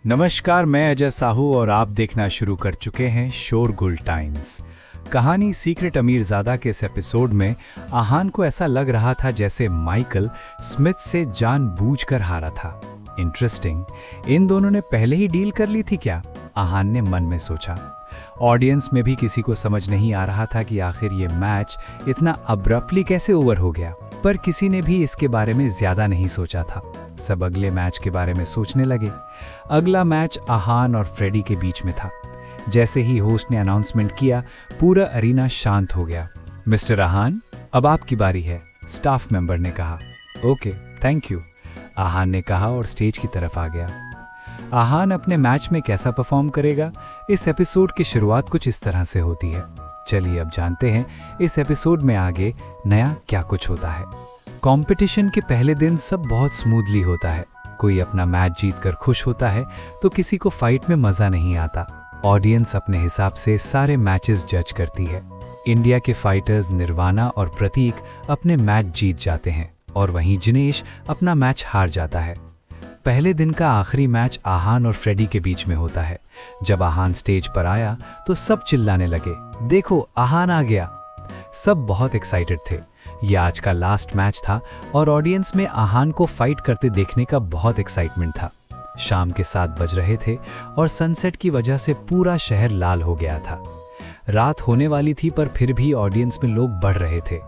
नमस्कार, मैं अजय साहू और आप देखना शुरू कर चुके हैं शोरगुल टाइम्स। कहानी सीक्रेट अमीरजादा के इस एपिसोड में आहान को ऐसा लग रहा था जैसे माइकल स्मिथ से जानबूझकर हारा था। इंटरेस्टिंग, इन दोनों ने पहले ही डील कर ली थी क्या? आहान ने मन में सोचा। ऑडियंस में भी किसी को समझ नहीं आ रहा था कि आखिर ये मैच इतना अब्रप्टली कैसे ओवर हो गया, पर किसी ने भी इसके बारे में ज्यादा नहीं सोचा था। सब अगले मैच के बारे में सोचने लगे। अगला मैच आहान और फ्रेडी के बीच में था। जैसे ही होस्ट ने अनाउंसमेंट किया, पूरा अरीना शांत हो गया। मिस्टर आहान, अब आपकी बारी है, स्टाफ मेंबर ने कहा। ओके, थैंक यू, आहान ने कहा और स्टेज की तरफ आ गया। आहान अपने मैच में कैसा परफॉर्म करेगा, इस एपिसोड की शुरुआत कुछ इस तरह से होती है। चलिए अब जानते हैं इस एपिसोड में आगे नया क्या कुछ होता है। कंपटीशन के पहले दिन सब बहुत स्मूथली होता है। कोई अपना मैच जीतकर खुश होता है तो किसी को फाइट में मजा नहीं आता। ऑडियंस अपने हिसाब से सारे मैचेस जज करती है। इंडिया के फाइटर्स निर्वाणा और प्रतीक अपने मैच जीत जाते हैं और वहीं जिनेश अपना मैच हार जाता है। पहले दिन का आखिरी मैच आहान और फ्रेडी के बीच में होता है। जब आहान स्टेज पर आया तो सब चिल्लाने लगे, देखो आहान आ गया। सब बहुत एक्साइटेड थे। यह आज का लास्ट मैच था और ऑडियंस में आहान को फाइट करते देखने का बहुत एक्साइटमेंट था। शाम के 7 बज रहे थे और सनसेट की वजह से पूरा शहर लाल हो गया था। रात होने वाली थी पर फिर भी ऑडियंस में लोग बढ़ रहे थे।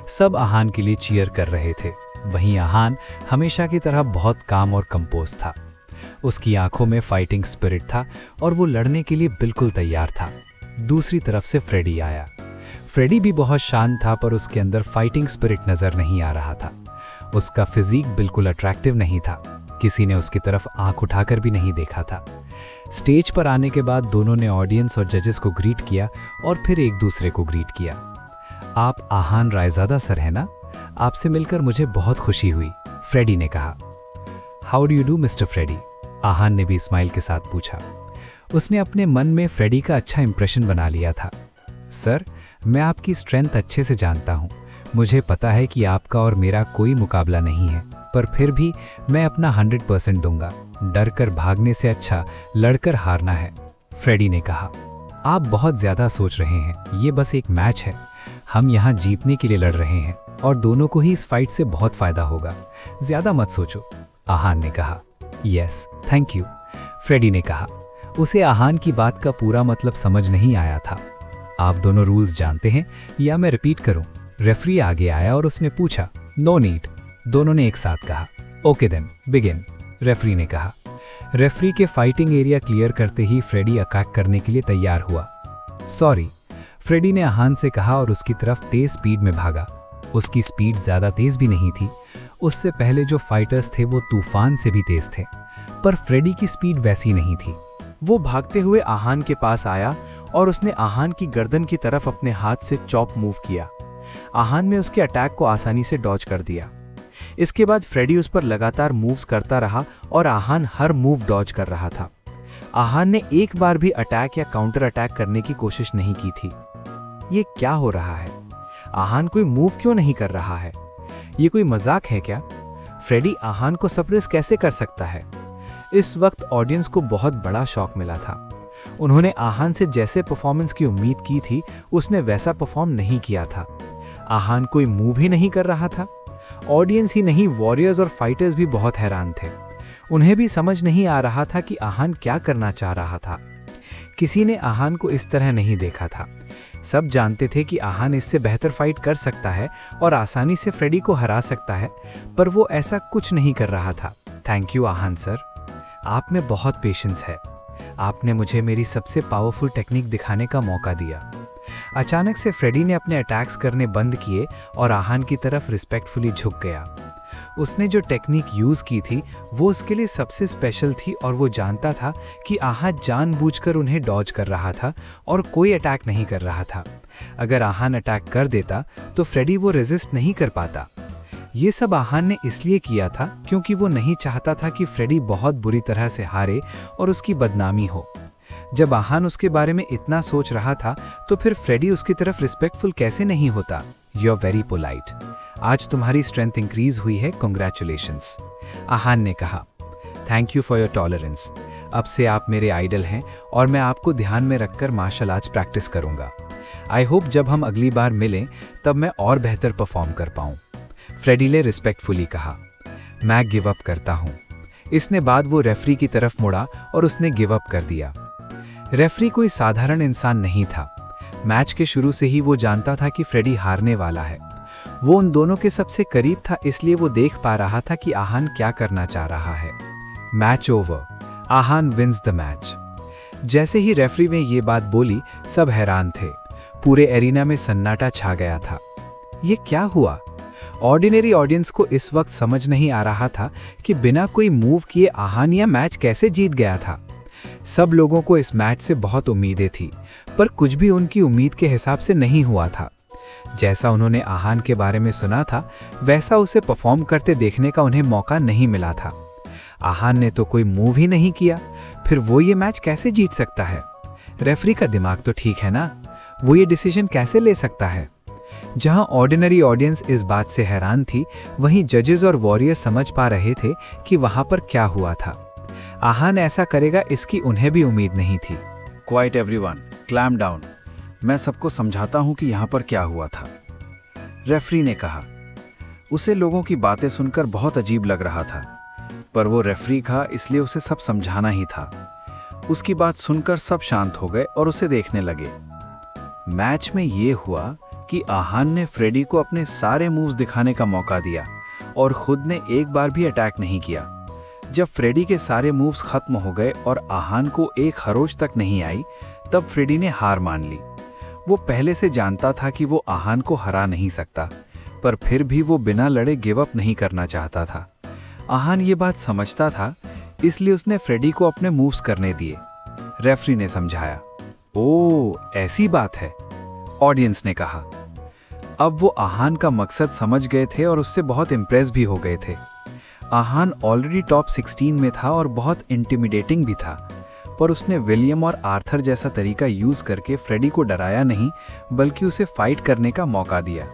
सब आहान के लिए चीयर कर रहे थे। वहीं आहान हमेशा की तरह बहुत काम और कंपोज था। उसकी आंखों में फाइटिंग स्पिरिट था और वो लड़ने के लिए बिल्कुल तैयार था। दूसरी तरफ से फ्रेडी आया। फ्रेडी भी बहुत शांत था पर उसके अंदर फाइटिंग स्पिरिट नजर नहीं आ रहा था। उसका फिजिक बिल्कुल अट्रैक्टिव नहीं था। किसी ने उसकी तरफ आंख उठाकर भी नहीं देखा था। स्टेज पर आने के बाद दोनों ने ऑडियंस और जजेस को ग्रीट किया और फिर एक दूसरे को ग्रीट किया। आप आहान रायजादा सर हैं ना? आपसे मिलकर मुझे बहुत खुशी हुई, फ्रेडी ने कहा। How do you do mister Freddy? Aahan ने भी स्माइल के साथ पूछा। उसने अपने मन में फ्रेडी का अच्छा इंप्रेशन बना लिया था। सर, मैं आपकी स्ट्रेंथ अच्छे से जानता हूँ। मुझे पता है कि आपका और मेरा कोई मुकाबला नहीं है, पर फिर भी मैं अपना 100% दूंगा। डर कर भागने से अच्छा लड़कर हारना है, फ्रेडी ने कहा। आप बहुत ज्यादा सोच रहे हैं, ये बस एक मैच है। हम यहाँ जीतने के लिए लड़ रहे हैं और दोनों को ही इस फाइट से बहुत फायदा होगा। ज्यादा मत सोचो, आहान ने कहा। यस, थैंक यू, फ्रेडी ने कहा। उसे आहान की बात का पूरा मतलब समझ नहीं आया था। आप दोनों रूल्स जानते हैं या मैं रिपीट करूं? रेफरी आगे आया और उसने पूछा। नो नीड, दोनों ने एक साथ कहा। ओके देन, बिगिन, रेफरी ने कहा। रेफरी के फाइटिंग एरिया क्लियर करते ही फ्रेडी अटैक करने के लिए तैयार हुआ। सॉरी, फ्रेडी ने आहान से कहा और उसकी तरफ तेज स्पीड में भागा। उसकी स्पीड ज्यादा तेज भी नहीं थी। उससे पहले जो फाइटर्स थे वो तूफान से भी तेज थे, पर फ्रेडी की स्पीड वैसी नहीं थी। वो भागते हुए आहान के पास आया और उसने आहान की गर्दन की तरफ अपने हाथ से चॉप मूव किया। आहान ने उसके अटैक को आसानी से डॉज कर दिया। इसके बाद फ्रेडी उस पर लगातार मूव्स करता रहा और आहान हर मूव डॉज कर रहा था। आहान ने एक बार भी अटैक या काउंटर अटैक करने की कोशिश नहीं की थी। ये क्या हो रहा है? आहान कोई मूव क्यों नहीं कर रहा है? ये कोई मजाक है क्या? फ्रेडी आहान को सरप्राइज कैसे कर सकता है? इस वक्त ऑडियंस को बहुत बड़ा शॉक मिला था। उन्होंने आहान से जैसे परफॉर्मेंस की उम्मीद की थी, उसने वैसा परफॉर्म नहीं किया था। आहान कोई मूव ही नहीं कर रहा था। ऑडियंस ही नहीं, वॉरियर्स और फाइटर्स भी बहुत हैरान थे। उन्हें भी समझ नहीं आ रहा था कि आहान क्या करना चाह रहा था। किसी ने आहान को इस तरह नहीं देखा था। सब जानते थे कि आहान इससे बेहतर फाइट कर सकता है और आसानी से फ्रेडी को हरा सकता है, पर वो ऐसा कुछ नहीं कर रहा था। थैंक यू आहान सर, आप में बहुत पेशेंस है। आपने मुझे मेरी सबसे पावरफुल टेक्निक दिखाने का मौका दिया। अचानक से फ्रेडी ने अपने अटैक्स करने बंद किए और आहान की तरफ रिस्पेक्टफुली झुक गया। उसने जो टेक्निक यूज की थी वो उसके लिए सबसे स्पेशल थी और वो जानता था कि आहान जानबूझकर उन्हें डॉज कर रहा था और कोई अटैक नहीं कर रहा था। अगर आहान अटैक कर देता तो फ्रेडी वो रेजिस्ट नहीं कर पाता। ये सब आहान ने इसलिए किया था क्योंकि वो नहीं चाहता था कि फ्रेडी बहुत बुरी तरह से हारे और उसकी बदनामी हो। जब आहान उसके बारे में इतना सोच रहा था तो फिर फ्रेडी उसकी तरफ रिस्पेक्टफुल कैसे नहीं होता? You are very polite. आज तुम्हारी स्ट्रेंथ इंक्रीज हुई है, कॉन्ग्रेचुलेशंस, आहान ने कहा। Thank you for your tolerance. अब से आप मेरे आइडल हैं और मैं आपको ध्यान में रखकर मार्शल आर्ट्स प्रैक्टिस करूंगा। आई होप जब हम अगली बार मिलें तब मैं और बेहतर परफॉर्म कर पाऊं। फ्रेडी ने रिस्पेक्टफुली कहा। मैं गिव अप करता हूं। इसने बाद वो रेफरी की तरफ मुड़ा और उसने गिव अप कर दिया। रेफरी कोई साधारण इंसान नहीं था। मैच के शुरू से ही वो जानता था कि फ्रेडी हारने वाला है। वो उन दोनों के सबसे करीब था, इसलिए वो देख पा रहा था कि आहान क्या करना चाह रहा है। Match over, Aahan wins the match. जैसे ही रेफरी ने ये बात बोली, सब हैरान थे। पूरे एरिना में सन्नाटा छा गया था। ये क्या हुआ? ऑर्डिनरी ऑडियंस को इस वक्त समझ नहीं आ रहा था कि बिना कोई मूव किए आहान यह मैच कैसे जीत गया था। सब लोगों को इस मैच से बहुत उम्मीदें थी, पर कुछ भी उनकी उम्मीद के हिसाब से नहीं हुआ था। जैसा उन्होंने आहान के बारे में सुना था, वैसा उसे परफॉर्म करते देखने का उन्हें मौका नहीं मिला था। आहान ने तो कोई मूव ही नहीं किया, फिर वो ये मैच कैसे जीत सकता है? रेफरी का दिमाग तो ठीक है ना, वो ये डिसीजन कैसे ले सकता है? जहां ऑर्डिनरी ऑडियंस इस बात से हैरान थी, वहीं जजेस और वॉरियर समझ पा रहे थे कि वहां पर क्या हुआ था। आहान ऐसा करेगा इसकी उन्हें भी उम्मीद नहीं थी। Quiet everyone, calm down. मैं सबको समझाता हूं कि यहाँ पर क्या हुआ था, रेफरी ने कहा। उसे लोगों की बातें सुनकर बहुत अजीब लग रहा था, पर वो रेफरी था इसलिए उसे सब समझाना ही था। उसकी बात सुनकर सब शांत हो गए और उसे देखने लगे। मैच में ये हुआ कि आहान ने फ्रेडी को अपने सारे मूव्स दिखाने का मौका दिया और खुद ने एक बार भी अटैक नहीं किया। जब फ्रेडी के सारे मूव्स खत्म हो गए और आहान को एक खरोच तक नहीं आई, तब फ्रेडी ने हार मान ली। वो पहले से जानता था कि वो आहान को हरा नहीं सकता, पर फिर भी वो बिना लड़े गिव अप नहीं करना चाहता था। आहान ये बात समझता था, इसलिए उसने फ्रेडी को अपने मूव्स करने दिए। रेफरी ने समझाया। ओह, ऐसी बात है, ऑडियंस ने कहा। अब वो आहान का मकसद समझ गए थे और उससे बहुत इम्प्रेस भी हो गए थे। आहान ऑलरेडी टॉप 16 में था और बहुत इंटिमिडेटिंग भी था, पर उसने विलियम और आर्थर जैसा तरीका यूज करके फ्रेडी को डराया नहीं, बल्कि उसे फाइट करने का मौका दिया।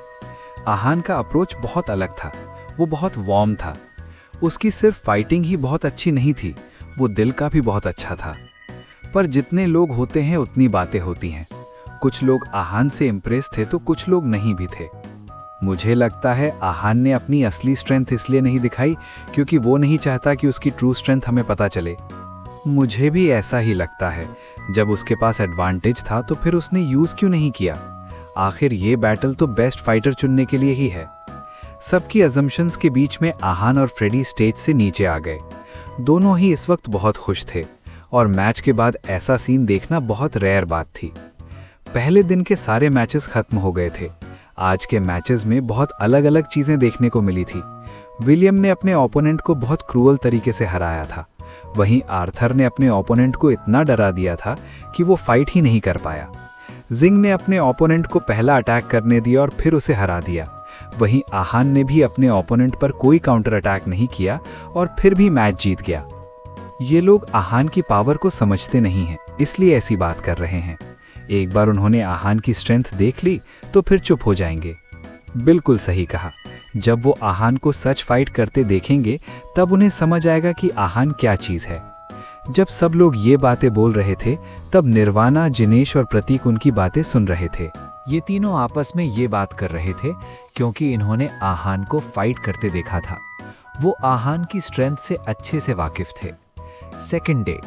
आहान का अप्रोच बहुत अलग था। वो बहुत वार्म था। उसकी सिर्फ फाइटिंग ही बहुत अच्छी नहीं थी, वो दिल का भी बहुत अच्छा था। पर जितने लोग होते हैं उतनी बातें होती हैं। कुछ लोग आहान से इम्प्रेस थे तो कुछ लोग नहीं भी थे। मुझे लगता है आहान ने अपनी असली स्ट्रेंथ इसलिए नहीं दिखाई क्योंकि वो नहीं चाहता कि उसकी ट्रू स्ट्रेंथ हमें पता चले। मुझे भी ऐसा ही लगता है। जब उसके पास एडवांटेज था तो फिर उसने यूज क्यों नहीं किया? आखिर ये बैटल तो बेस्ट फाइटर चुनने के लिए ही है। सबकी अजम्पशंस के बीच में आहान और फ्रेडी स्टेज से नीचे आ गए। दोनों ही इस वक्त बहुत खुश थे और मैच के बाद ऐसा सीन देखना बहुत रेयर बात थी। पहले दिन के सारे मैचेस खत्म हो गए थे। आज के मैचेस में बहुत अलग अलग चीजें देखने को मिली थी। विलियम ने अपने ओपोनेंट को बहुत क्रूअल तरीके से हराया था। वहीं आर्थर ने अपने ओपोनेंट को इतना डरा दिया था कि वो फाइट ही नहीं कर पाया। जिंग ने अपने ओपोनेंट को पहला अटैक करने दिया और फिर उसे हरा दिया। वहीं आहान ने भी अपने ओपोनेंट पर कोई काउंटर अटैक नहीं किया और फिर भी मैच जीत गया। ये लोग आहान की पावर को समझते नहीं हैं, इसलिए ऐसी बात कर रहे हैं। एक बार उन्होंने आहान की स्ट्रेंथ देख ली तो फिर चुप हो जाएंगे। बिल्कुल सही कहा। जब वो आहान को सच फाइट करते देखेंगे तब उन्हें समझ आएगा कि आहान क्या चीज है। जब सब लोग ये बातें बोल रहे थे तब निर्वाणा, जिनेश और प्रतीक उनकी बातें सुन रहे थे। ये तीनों आपस में ये बात कर रहे थे क्योंकि इन्होंने आहान को फाइट करते देखा था। वो आहान की स्ट्रेंथ से अच्छे से वाकिफ थे। Second day.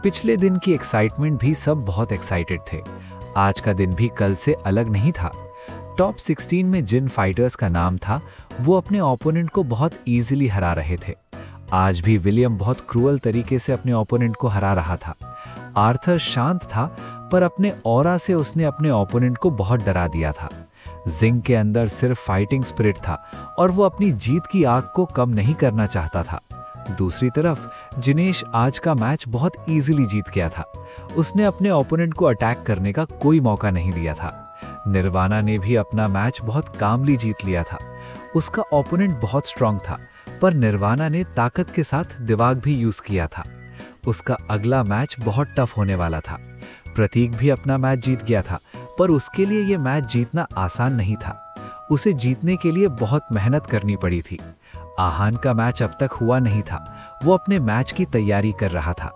पिछले दिन की एक्साइटमेंट भी सब बहुत एक्साइटेड थे। आज का दिन भी कल से अलग नहीं था। टॉप 16 में जिन फाइटर्स का नाम था वो अपने ओपोनेंट को बहुत इजीली हरा रहे थे। आज भी विलियम बहुत क्रूअल तरीके से अपने ओपोनेंट को हरा रहा था। आर्थर शांत था, पर अपने ऑरा से उसने अपने ओपोनेंट को बहुत डरा दिया था। जिंग के अंदर सिर्फ फाइटिंग स्पिरिट था और वो अपनी जीत की आग को कम नहीं करना चाहता था। दूसरी तरफ जिनेश आज का मैच बहुत इजीली जीत गया था। उसने अपने ओपोनेंट को अटैक करने का कोई मौका नहीं दिया था। निर्वाणा ने भी अपना मैच बहुत कामली जीत लिया था। उसका ओपोनेंट बहुत स्ट्रांग था, पर निर्वाणा ने ताकत के साथ दिमाग भी यूज किया था। उसका अगला मैच बहुत टफ होने वाला था। प्रतीक भी अपना मैच जीत गया था, पर उसके लिए यह मैच जीतना आसान नहीं था। उसे जीतने के लिए बहुत मेहनत करनी पड़ी थी। आहान का मैच अब तक हुआ नहीं था। वो अपने मैच की तैयारी कर रहा था।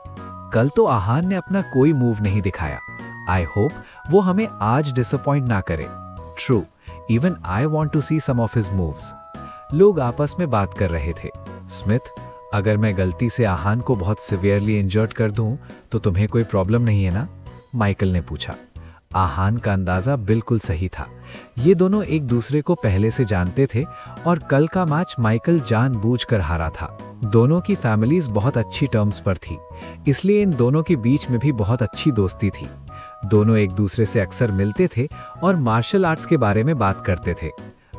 कल तो आहान ने अपना कोई मूव नहीं दिखाया। आई होप वो हमें आज डिसअपॉइंट ना करे। True, even I want to see some of his moves. लोग आपस में बात कर रहे थे। स्मिथ, अगर मैं गलती से आहान को बहुत सिवियरली इंजर्ड कर दूं तो तुम्हें कोई प्रॉब्लम नहीं है ना? माइकल ने पूछा। आहान का अंदाजा बिल्कुल सही था। ये दोनों एक दूसरे को पहले से जानते थे और कल का मैच माइकल जानबूझकर हारा था। दोनों की फैमिलीज बहुत अच्छी टर्म्स पर थी, इसलिए इन दोनों के बीच में भी बहुत अच्छी दोस्ती थी। दोनों एक दूसरे से अक्सर मिलते थे और मार्शल आर्ट्स के बारे में बात करते थे।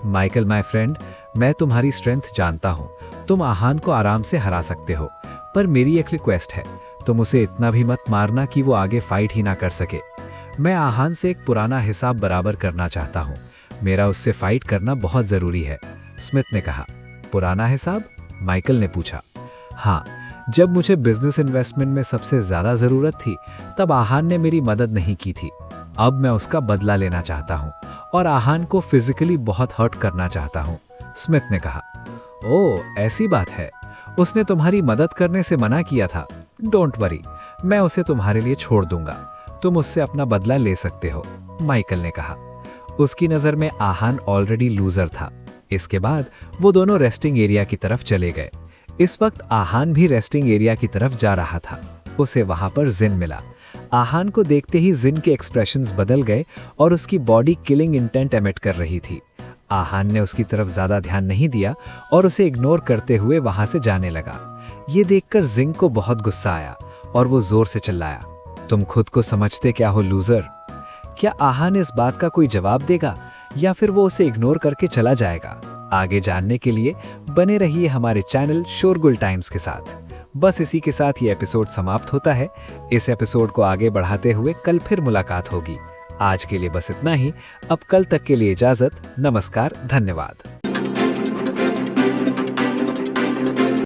माइकल माय फ्रेंड, मैं तुम्हारी स्ट्रेंथ जानता हूँ। तुम आहान को आराम से हरा सकते हो, पर मेरी एक रिक्वेस्ट है, तुम उसे इतना भी मत मारना कि वो आगे फाइट ही ना कर सके। मैं आहान से एक पुराना हिसाब बराबर करना चाहता हूँ। मेरा उससे फाइट करना बहुत जरूरी है। स्मिथ ने कहा। पुराना हिसाब? माइकल ने पूछा। हाँ, जब मुझे बिजनेस इन्वेस्टमेंट में सबसे ज्यादा जरूरत थी तब आहान ने मेरी मदद नहीं की थी। अब मैं उसका बदला लेना चाहता हूँ और आहान को फिजिकली बहुत हर्ट करना चाहता हूँ। स्मिथ ने कहा। ओह, ऐसी बात है। उसने तुम्हारी मदद करने से मना किया था। डोंट वरी, मैं उसे तुम्हारे लिए छोड़ दूंगा। तुम उससे अपना बदला ले सकते हो, माइकल ने कहा। उसकी नजर में आहान ऑलरेडी लूजर था। इसके बाद वो दोनों रेस्टिंग एरिया की तरफ चले गए। इस वक्त आहान भी रेस्टिंग एरिया की तरफ जा रहा था। उसे वहां पर जिन मिला। आहान को देखते ही जिन के एक्सप्रेशंस बदल गए और उसकी बॉडी किलिंग इंटेंट एमिट कर रही थी। आहान ने उसकी तरफ ज्यादा ध्यान नहीं दिया और उसे इग्नोर करते हुए वहां से जाने लगा। ये देखकर जिंग को बहुत गुस्सा आया और वो जोर से चिल्लाया, तुम खुद को समझते क्या हो, लूजर? क्या आहान इस बात का कोई जवाब देगा या फिर वो उसे इग्नोर करके चला जाएगा? आगे जानने के लिए बने रहिए हमारे चैनल शोरगुल टाइम्स के साथ। बस इसी के साथ ये एपिसोड समाप्त होता है। इस एपिसोड को आगे बढ़ाते हुए कल फिर मुलाकात होगी। आज के लिए बस इतना ही। अब कल तक के लिए इजाजत। नमस्कार, धन्यवाद।